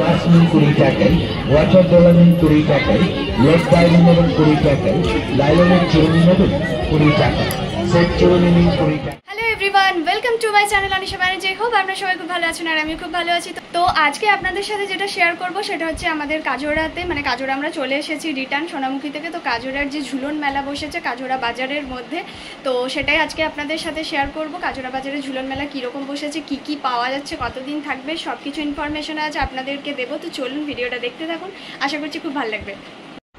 বাসমিন 20 টাকায়, ওয়াটার ডলামিন 20 টাকায়, leg dining নেবেন 20 টাকায়, লাইলনের চিরুনি নেবেন 20 টাকা, সেট চিরুনি নিন 20 টাকা। Hello everyone, welcome to my channel Anisha Banerjee. Hope আপনারা সবাই খুব ভালো আছেন আর আমিও খুব ভালো আছি। তো আজকে আপনাদের সাথে যেটা শেয়ার করব সেটা হচ্ছে আমাদের কাজোড়াতে, মানে কাজোড়া আমরা চলে এসেছি রিটার্ন সোনামুখী থেকে। তো কাজোড়ার যে ঝুলন মেলা বসেছে কাজোড়া বাজারের মধ্যে, তো সেটাই আজকে আপনাদের সাথে শেয়ার করব। কাজোড়া বাজারে ঝুলন মেলা কীরকম বসেছে, কি কি পাওয়া যাচ্ছে, কতদিন থাকবে, সব কিছু ইনফরমেশন আছে আপনাদেরকে দেবো। তো চলুন ভিডিওটা দেখতে থাকুন, আশা করছি খুব ভালো লাগবে।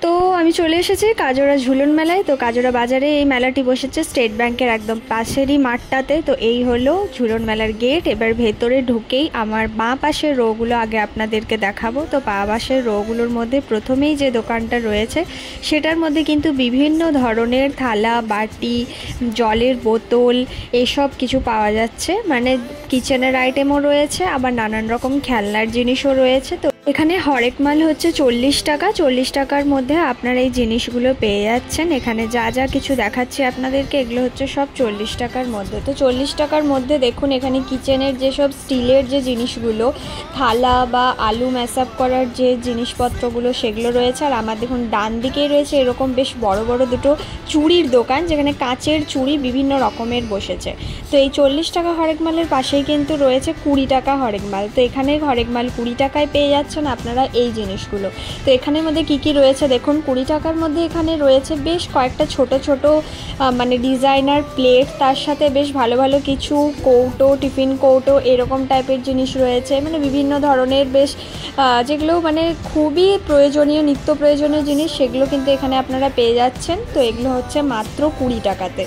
তো আমি চলে এসেছি কাজোড়া ঝুলন মেলায়। তো কাজোড়া বাজারে এই মেলাটি বসেছে স্টেট ব্যাংকের একদম পাশেরই মাঠটাতে। তো এই হলো ঝুলন মেলার গেট। এবার ভেতরে ঢুকেই আমার বাঁ পাশের রোগুলো আগে আপনাদেরকে দেখাবো। তো বাঁ পাশের রোগুলোর মধ্যে প্রথমেই যে দোকানটা রয়েছে সেটার মধ্যে কিন্তু বিভিন্ন ধরনের থালা বাটি, জলের বোতল এসব কিছু পাওয়া যাচ্ছে। মানে কিচেনের আইটেমও রয়েছে, আবার নানান রকম খেলনার জিনিসও রয়েছে। তো এখানে হরেক মাল হচ্ছে 40 টাকা। 40 টাকার মধ্যে আপনারা এই জিনিসগুলো পেয়ে যাচ্ছেন। এখানে যা যা কিছু দেখাচ্ছি আপনাদেরকে এগুলো হচ্ছে সব 40 টাকার মধ্যে। তো 40 টাকার মধ্যে দেখুন এখানে কিচেনের যেসব স্টিলের যে জিনিসগুলো, থালা বা আলু ম্যাশআপ করার যে জিনিসপত্রগুলো সেগুলো রয়েছে। আর আমার দেখুন ডান দিকেই রয়েছে এরকম বেশ বড় বড় দুটো চুড়ির দোকান, যেখানে কাচের চুড়ি বিভিন্ন রকমের বসেছে। তো এই 40 টাকা হরেক মালের পাশেই কিন্তু রয়েছে 20 টাকা হরেক মাল। তো এখানে হরেক মাল 20 টাকায় পেয়ে যাচ্ছে আপনারা এই জিনিসগুলো। তো এখানের মধ্যে কি কি রয়েছে দেখুন। 20 টাকার মধ্যে এখানে রয়েছে বেশ কয়েকটা ছোট ছোট মানে ডিজাইনার প্লেট, তার সাথে বেশ ভালো ভালো কিছু কৌটো, টিফিন কৌটো এরকম টাইপের জিনিস রয়েছে। মানে বিভিন্ন ধরনের বেশ যেগুলো মানে খুবই প্রয়োজনীয়, নিত্য প্রয়োজনীয় জিনিস, সেগুলো কিন্তু এখানে আপনারা পেয়ে যাচ্ছেন। তো এগুলো হচ্ছে মাত্র 20 টাকাতে।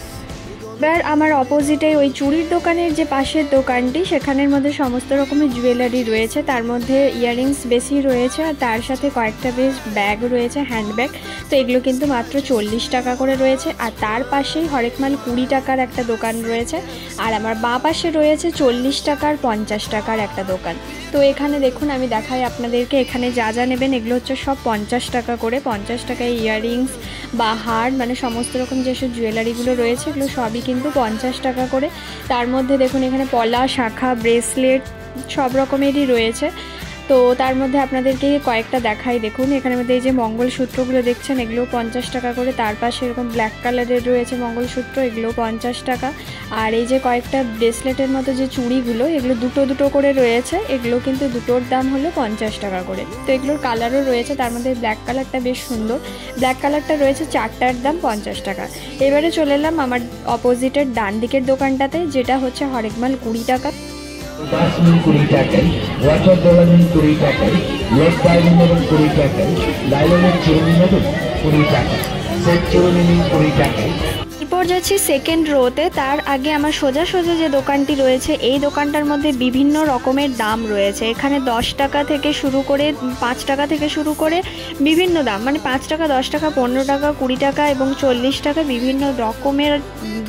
এবার আমার অপোজিটে ওই চুড়ির দোকানের যে পাশের দোকানটি, সেখানের মধ্যে সমস্ত রকমের জুয়েলারি রয়েছে। তার মধ্যে ইয়াররিংস বেশি রয়েছে, আর তার সাথে কয়েকটা বেশ ব্যাগ রয়েছে, হ্যান্ডব্যাগ। তো এগুলো কিন্তু মাত্র 40 টাকা করে রয়েছে। আর তার পাশেই হরেক মাল 20 টাকার একটা দোকান রয়েছে। আর আমার বাঁ পাশে রয়েছে 40 টাকার 50 টাকার একটা দোকান। তো এখানে দেখুন আমি দেখাই আপনাদেরকে, এখানে যা যা নেবেন এগুলো হচ্ছে সব 50 টাকা করে। 50 টাকায় ইয়াররিংস বা হার, মানে সমস্ত রকম যেসব জুয়েলারিগুলো রয়েছে এগুলো সবই কিন্তু 50 টাকা করে। তার মধ্যে দেখুন এখানে পলা, শাখা, ব্রেসলেট সব রকমেরই রয়েছে। তো তার মধ্যে আপনাদেরকে কয়েকটা দেখাই। দেখুন এখানের মধ্যে এই যে মঙ্গলসূত্রগুলো দেখছেন এগুলো 50 টাকা করে। তার পাশে এরকম ব্ল্যাক কালারের রয়েছে মঙ্গলসূত্র, এগুলো 50 টাকা। আর এই যে কয়েকটা ব্রেসলেটের মতো যে চুড়িগুলো এগুলো দুটো দুটো করে রয়েছে, এগুলো কিন্তু দুটোর দাম হলো 50 টাকা করে। তো এগুলোর কালারও রয়েছে, তার মধ্যে ব্ল্যাক কালারটা বেশ সুন্দর। ব্ল্যাক কালারটা রয়েছে, চারটার দাম 50 টাকা। এবারে চলে এলাম আমার অপোজিটের ডান দিকের দোকানটাতে, যেটা হচ্ছে হরেক মাল 20 টাকা। বাসমিন 20 টাকায়, ওয়াটার ডলামিন 20 টাকায়, লেগ ডাইনিং নেবেন 20 টাকায়, লাইলনের চিরুনি নেবেন 20 টাকা, সেট চিরুনি নিন 20 টাকায়। এরপর যাচ্ছি সেকেন্ড রোতে। তার আগে আমার সোজা সোজা যে দোকানটি রয়েছে এই দোকানটার মধ্যে বিভিন্ন রকমের দাম রয়েছে। এখানে 10 টাকা থেকে শুরু করে 5 টাকা থেকে শুরু করে বিভিন্ন দাম, মানে 5 টাকা, 10 টাকা, 15 টাকা, 20 টাকা এবং 40 টাকা, বিভিন্ন রকমের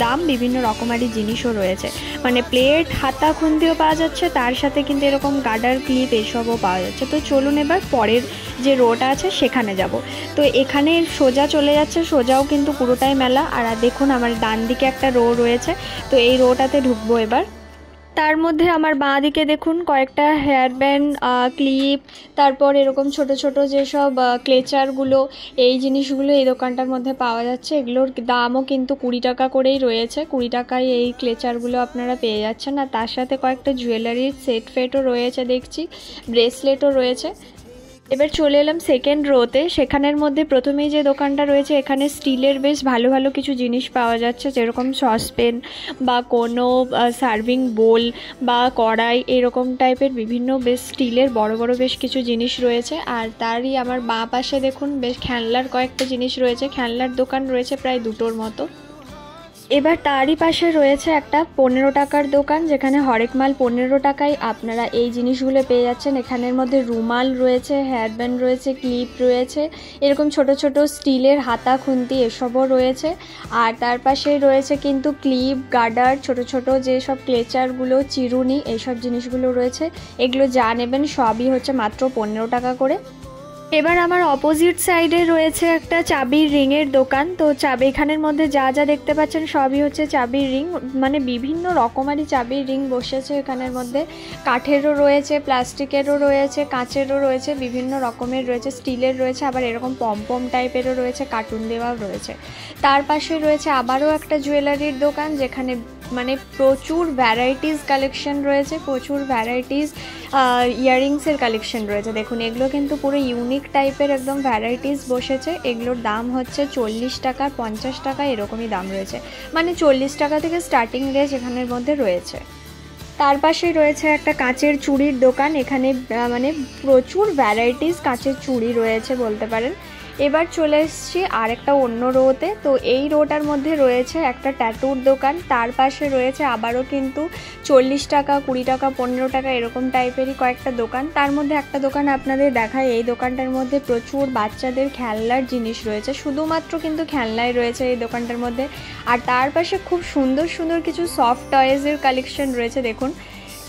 দাম, বিভিন্ন রকমারি জিনিসও রয়েছে। মানে প্লেট, হাতা খুন্তিও পাওয়া যাচ্ছে, তার সাথে কিন্তু এরকম গার্ডার, ক্লিপ এসবও পাওয়া যাচ্ছে। তো চলুন এবার পরের যে রোটা আছে সেখানে যাব। তো এখানে সোজা চলে যাচ্ছে, সোজাও কিন্তু পুরোটাই মেলা। আর দেখুন আমার ডান দিকে একটা রো রয়েছে, তো এই রোটাতে ঢুকবো এবার। তার মধ্যে আমার বাঁ দিকে দেখুন কয়েকটা হেয়ার ব্যান্ড, ক্লিপ, তারপর এরকম ছোট ছোট যেসব ক্লেচারগুলো, এই জিনিসগুলো এই দোকানটার মধ্যে পাওয়া যাচ্ছে। এগুলোর দামও কিন্তু 20 টাকা করেই রয়েছে। 20 টাকায় এই ক্লেচারগুলো আপনারা পেয়ে যাচ্ছেন। আর তার সাথে কয়েকটা জুয়েলারির সেট ফেটও রয়েছে দেখছি, ব্রেসলেটও রয়েছে। এবার চলে এলাম সেকেন্ড রোতে। সেখানের মধ্যে প্রথমেই যে দোকানটা রয়েছে এখানে স্টিলের বেশ ভালো ভালো কিছু জিনিস পাওয়া যাচ্ছে, যেরকম সসপেন বা কোনো সার্ভিং বোল বা কড়াই এরকম টাইপের বিভিন্ন বেশ স্টিলের বড় বড় বেশ কিছু জিনিস রয়েছে। আর তারই আমার বাঁ পাশে দেখুন বেশ খেলনার কয়েকটা জিনিস রয়েছে। খেলনার দোকান রয়েছে প্রায় দুটোর মতো। এবার তারই পাশে রয়েছে একটা 15 টাকার দোকান, যেখানে হরেক মাল 15 টাকায় আপনারা এই জিনিসগুলো পেয়ে যাচ্ছেন। এখানের মধ্যে রুমাল রয়েছে, হেয়ার ব্যান্ড রয়েছে, ক্লিপ রয়েছে, এরকম ছোট ছোট স্টিলের হাতা খুন্তি এসবও রয়েছে। আর তার পাশেই রয়েছে কিন্তু ক্লিপ, গার্ডার, ছোট ছোট যেসব ক্লেচারগুলো, চিরুনি, এইসব জিনিসগুলো রয়েছে। এগুলো যা নেবেন সবই হচ্ছে মাত্র 15 টাকা করে। এবার আমার অপোজিট সাইডে রয়েছে একটা চাবির রিংয়ের দোকান। তো এখানের মধ্যে যা যা দেখতে পাচ্ছেন সবই হচ্ছে চাবির রিং, মানে বিভিন্ন রকমারি চাবির রিং বসেছে এখানের মধ্যে। কাঠেরও রয়েছে, প্লাস্টিকেরও রয়েছে, কাঁচেরও রয়েছে, বিভিন্ন রকমের রয়েছে, স্টিলের রয়েছে, আবার এরকম পম টাইপেরও রয়েছে, কার্টুন দেওয়াও রয়েছে। তার পাশে রয়েছে আবারও একটা জুয়েলারির দোকান, যেখানে মানে প্রচুর ভ্যারাইটিস কালেকশন রয়েছে, প্রচুর ভ্যারাইটিস ইয়াররিংসের কালেকশন রয়েছে। দেখুন এগুলো কিন্তু পুরো ইউনিক টাইপের একদম ভ্যারাইটিস বসেছে। এগুলোর দাম হচ্ছে 40 টাকা, 50 টাকা এরকমই দাম রয়েছে, মানে 40 টাকা থেকে স্টার্টিং রেঞ্জ এখানের মধ্যে রয়েছে। তার পাশেই রয়েছে একটা কাঁচের চুড়ির দোকান, এখানে মানে প্রচুর ভ্যারাইটিস কাঁচের চুড়ি রয়েছে বলতে পারেন। এবার চলে এসেছি আর একটা অন্য রোতে। তো এই রোটার মধ্যে রয়েছে একটা ট্যাটুর দোকান, তার পাশে রয়েছে আবারও কিন্তু 40 টাকা, 20 টাকা, 15 টাকা এরকম টাইপেরই কয়েকটা দোকান। তার মধ্যে একটা দোকান আপনাদের দেখায়, এই দোকানটার মধ্যে প্রচুর বাচ্চাদের খেলনার জিনিস রয়েছে, শুধুমাত্র কিন্তু খেলনাই রয়েছে এই দোকানটার মধ্যে। আর তার পাশে খুব সুন্দর সুন্দর কিছু সফট টয়েজের কালেকশন রয়েছে দেখুন।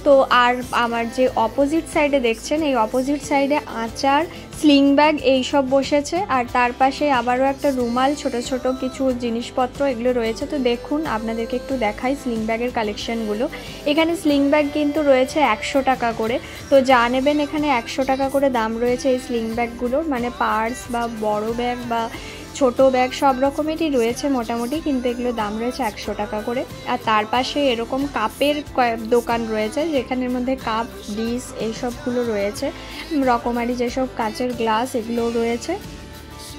তো আর আমার যে অপোজিট সাইডে দেখছেন, এই অপোজিট সাইডে আচার, স্লিং ব্যাগ এইসব বসেছে। আর তার পাশে আবারও একটা রুমাল, ছোট ছোট কিছু জিনিসপত্র এগুলো রয়েছে। তো দেখুন আপনাদেরকে একটু দেখাই স্লিং ব্যাগের কালেকশানগুলো। এখানে স্লিং ব্যাগ কিন্তু রয়েছে 100 টাকা করে। তো যা নেবেন এখানে 100 টাকা করে দাম রয়েছে এই স্লিং ব্যাগগুলোর, মানে পার্স বা বড় ব্যাগ বা ছোট ব্যাগ সব রকমেরই রয়েছে মোটামুটি, কিন্তু এগুলো দাম রয়েছে 100 টাকা করে। আর তার পাশে এরকম কাপের দোকান রয়েছে, যেখানের মধ্যে কাপ, ডিশ এইসবগুলো রয়েছে, রকমারি যেসব কাচের গ্লাস এগুলো রয়েছে।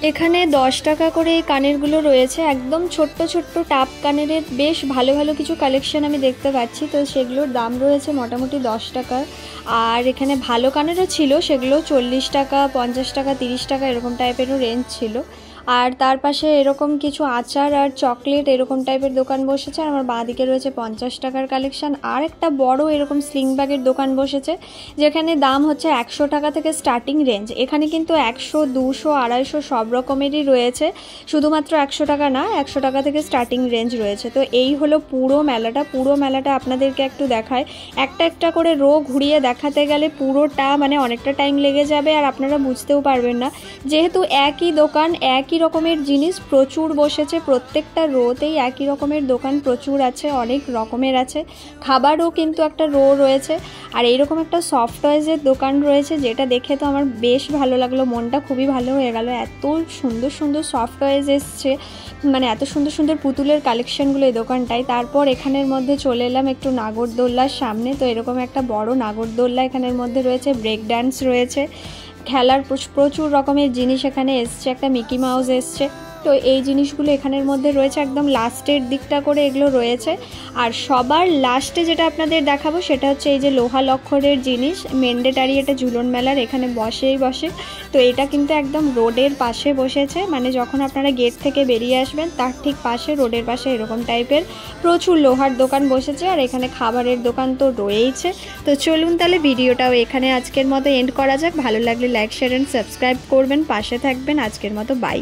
এখানে 10 টাকা করে এই কানেরগুলো রয়েছে, একদম ছোট্ট ছোট্ট টাপ কানের বেশ ভালো ভালো কিছু কালেকশন আমি দেখতে পাচ্ছি। তো সেগুলোর দাম রয়েছে মোটামুটি 10 টাকা। আর এখানে ভালো কানেরও ছিল, সেগুলো 40 টাকা, 50 টাকা, 30 টাকা এরকম টাইপেরও রেঞ্জ ছিল। আর তার পাশে এরকম কিছু আচার আর চকলেট এরকম টাইপের দোকান বসেছে। আর আমার বাঁদিকে রয়েছে 50 টাকার কালেকশন। আর একটা বড় এরকম স্লিং ব্যাগের দোকান বসেছে, যেখানে দাম হচ্ছে 100 টাকা থেকে স্টার্টিং রেঞ্জ। এখানে কিন্তু 100, 200, 250 সব রকমেরই রয়েছে, শুধুমাত্র 100 টাকা না, 100 টাকা থেকে স্টার্টিং রেঞ্জ রয়েছে। তো এই হলো পুরো মেলাটা আপনাদেরকে একটু দেখায়। একটা একটা করে রো ঘুরিয়ে দেখাতে গেলে পুরোটা মানে অনেকটা টাইম লেগে যাবে, আর আপনারা বুঝতেও পারবেন না, যেহেতু একই দোকান, একই রকমের জিনিস প্রচুর বসেছে। প্রত্যেকটা রোতেই একই রকমের দোকান প্রচুর আছে, অনেক রকমের আছে। খাবারও কিন্তু একটা রো রয়েছে। আর এইরকম একটা সফট টয়েজের দোকান রয়েছে, যেটা দেখে তো আমার বেশ ভালো লাগলো, মনটা খুবই ভালো হয়ে গেল। এত সুন্দর সুন্দর সফট টয়েজ এসছে, মানে এত সুন্দর সুন্দর পুতুলের কালেকশনগুলো এই দোকানটায়। তারপর এখানের মধ্যে চলে এলাম একটু নাগরদোল্লার সামনে। তো এরকম একটা বড় নাগরদোল্লা এখানের মধ্যে রয়েছে, ব্রেক ডান্স রয়েছে, খেলার প্রচুর রকমের জিনিস এখানে এসছে, একটা মিকি মাউস এসছে। তো এই জিনিসগুলো এখানের মধ্যে রয়েছে, একদম লাস্টের দিকটা করে এগুলো রয়েছে। আর সবার লাস্টে যেটা আপনাদের দেখাবো সেটা হচ্ছে এই যে লোহা লক্ষরের জিনিস, ম্যান্ডেটারি, এটা ঝুলন মেলার এখানে বসে। তো এটা কিন্তু একদম রোডের পাশে বসেছে, মানে যখন আপনারা গেট থেকে বেরিয়ে আসবেন তার ঠিক পাশে, রোডের পাশে এরকম টাইপের প্রচুর লোহার দোকান বসেছে। আর এখানে খাবারের দোকান তো রয়েইছে। তো চলুন তাহলে ভিডিওটাও এখানে আজকের মতো এন্ড করা যাক। ভালো লাগলে লাইক, শেয়ার অ্যান্ড সাবস্ক্রাইব করবেন, পাশে থাকবেন। আজকের মতো বাই।